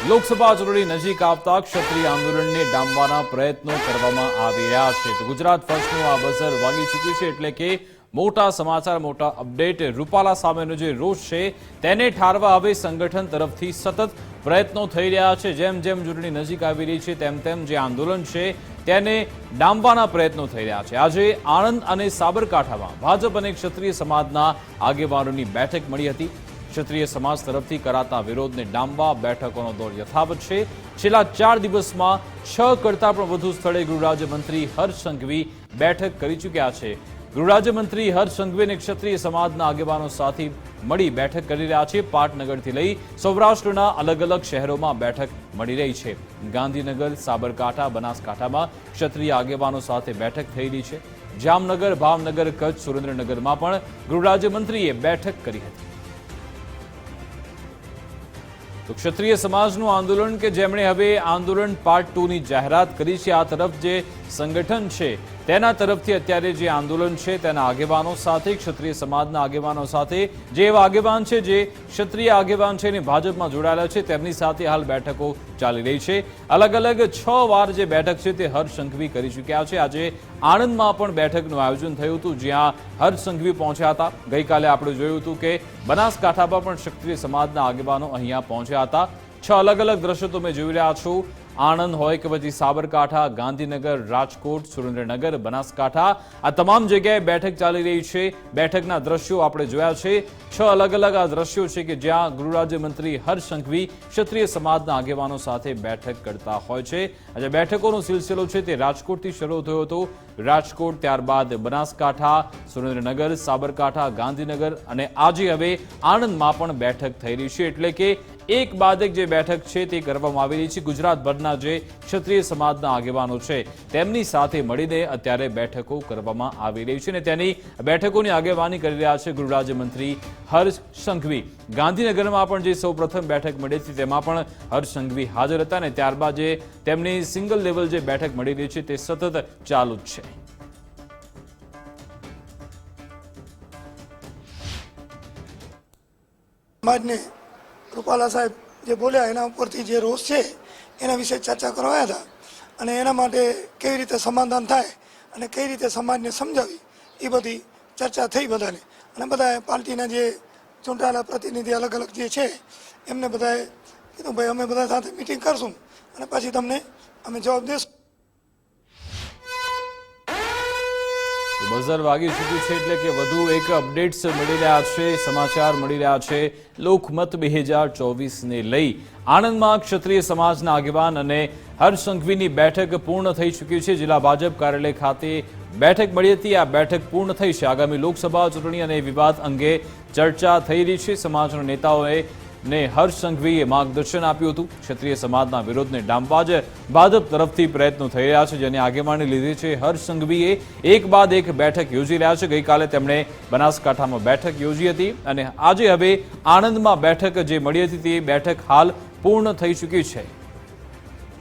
લોકસભા ચૂંટણી નજીક આવતા ક્ષત્રિય આંદોલનને ડામવાના પ્રયત્નો કરવામાં આવી રહ્યા છે. તો ગુજરાત ફર્સ્ટનું આ બઝર વાગી ચૂક્યું છે, એટલે કે મોટા સમાચાર, મોટા અપડેટ. રૂપાલા સામેનો જે રોષ છે તેને ઠારવા હવે સંગઠન તરફથી સતત પ્રયત્નો થઈ રહ્યા છે. જેમ જેમ ચૂંટણી નજીક આવી રહી છે તેમ તેમ જે આંદોલન છે તેને ડામવાના પ્રયત્નો થઈ રહ્યા છે. આજે આણંદ અને સાબરકાંઠામાં ભાજપ અને ક્ષત્રિય સમાજના આગેવાનોની બેઠક મળી હતી. ક્ષત્રિય સમાજ તરફથી કરાતા વિરોધને ડામવા બેઠકોનો દોર યથાવત છે. છેલ્લા 4 દિવસમાં 6 કરતાં પણ વધુ સ્થળે ગૃહરાજ્યમંત્રી હર્ષ સંઘવી બેઠક કરી ચૂક્યા છે. ગૃહરાજ્યમંત્રી હર્ષ સંઘવી અને ક્ષત્રિય સમાજના આગેવાનો સાથે મળી બેઠક કરી રહ્યા છે. પાટનગરથી લઈ સૌરાષ્ટ્રના અલગ અલગ શહેરોમાં બેઠક મળી રહી છે. ગાંધીનગર, સાબરકાંઠા, બનાસકાંઠામાં ક્ષત્રિય આગેવાનો સાથે બેઠક થઈ રહી છે. જામનગર, ભાવનગર, કચ્છ, સુરેન્દ્રનગરમાં પણ ગૃહરાજ્યમંત્રીએ બેઠક કરી હતી. તો ક્ષત્રિય સમાજનું આંદોલન કે જેમણે હવે આંદોલન પાર્ટ 2 ની જાહેરાત કરી છે, આ તરફ જે સંગઠન છે તેના તરફથી અત્યારે જે આંદોલન છે તેના આગેવાનો સાથે, ક્ષત્રિય સમાજના આગેવાનો સાથે, જે એવા આગેવાન છે જે ક્ષત્રિય આગેવાન છે અને ભાજપમાં જોડાયેલા છે તેમની સાથે હાલ બેઠકો ચાલી રહી છે. અલગ અલગ 6 વાર જે બેઠક છે તે હર્ષ સંઘવી કરી ચૂક્યા છે. આજે આણંદમાં પણ બેઠકનું આયોજન થયું હતું, જ્યાં હર્ષ સંઘવી પહોંચ્યા હતા. ગઈકાલે આપણે જોયું હતું કે બનાસકાંઠામાં પણ ક્ષત્રિય સમાજના આગેવાનો અહીંયા પહોંચ્યા હતા. 6 અલગ અલગ દ્રશ્યો તમે જોઈ રહ્યા છો. આણંદ હોય કે પછી સાબરકાંઠા, ગાંધીનગર, રાજકોટ, સુરેન્દ્રનગર, બનાસકાંઠા, આ તમામ જગ્યાએ બેઠક ચાલી રહી છે. બેઠકના દ્રશ્યો આપણે જોયા છે. 6 અલગ અલગ આ દ્રશ્યો છે કે જ્યાં ગૃહરાજ્યમંત્રી હર્ષ સંઘવી ક્ષત્રિય સમાજના આગેવાનો સાથે બેઠક કરતા હોય છે. આજે બેઠકોનો સિલસિલો છે તે રાજકોટથી શરૂ થયો હતો. રાજકોટ, ત્યારબાદ બનાસકાંઠા, સુરેન્દ્રનગર, સાબરકાંઠા, ગાંધીનગર અને આજે હવે આણંદમાં પણ બેઠક થઈ રહી છે. એટલે કે એક બાદ એક જે બેઠક છે તે કરવામાં આવી રહી છે. ગુજરાતભરના જે ક્ષત્રિય સમાજના આગેવાનો છે તેમની સાથે મળીને અત્યારે બેઠકો કરવામાં આવી રહી છે અને તેની બેઠકોની આગેવાની કરી રહ્યા છે ગૃહરાજ્યમંત્રી હર્ષ સંઘવી. ગાંધીનગરમાં પણ જે સૌપ્રથમ બેઠક મળી હતી તેમાં પણ હર્ષ સંઘવી હાજર હતા અને ત્યારબાદ જે તેમની સિંગલ લેવલ જે બેઠક મળી રહી છે તે સતત ચાલુ જ છે. રૂપાલા સાહેબ જે બોલ્યા એના ઉપરથી જે રોષ છે એના વિશે ચર્ચા કરવા હતા અને એના માટે કેવી રીતે સમાધાન થાય અને કઈ રીતે સમાજને સમજાવી એ બધી ચર્ચા થઈ બધાને. અને બધા પાર્ટીના જે ચૂંટાયેલા પ્રતિનિધિ અલગ અલગ જે છે એમને બધાએ કીધું ભાઈ અમે બધા સાથે મિટિંગ કરશું અને પછી તમને અમે જવાબ દેશું. બઝર વાગી ચૂક્યું છે, એટલે કે વધુ એક અપડેટ્સ મળી રહ્યા છે, સમાચાર મળી રહ્યા છે. લોકમત 2024ને લઈ આણંદમાં ક્ષત્રિય સમાજના આગેવાન અને હર્ષ સંઘવીની બેઠક પૂર્ણ થઈ ચૂકી છે. જિલ્લા ભાજપ કાર્યાલય ખાતે બેઠક મળી હતી. આ બેઠક પૂર્ણ થઈ છે. આગામી લોકસભા ચૂંટણી અને વિવાદ અંગે ચર્ચા થઈ રહી છે. સમાજના નેતાઓએ હર્ષ સંઘવીએ માર્ગદર્શન આપ્યું હતું. ક્ષત્રિય સમાજના વિરોધને ડામવા જ ભાજપ તરફથી પ્રયત્નો થઈ રહ્યા છે, જેની આગેવાની લીધી છે હર્ષ સંઘવીએ. એક બાદ એક બેઠક યોજી રહ્યા છે. ગઈકાલે તેમણે બનાસકાંઠામાં બેઠક યોજી હતી અને આજે હવે આણંદમાં બેઠક જે મળી હતી તે બેઠક હાલ પૂર્ણ થઈ ચૂકી છે.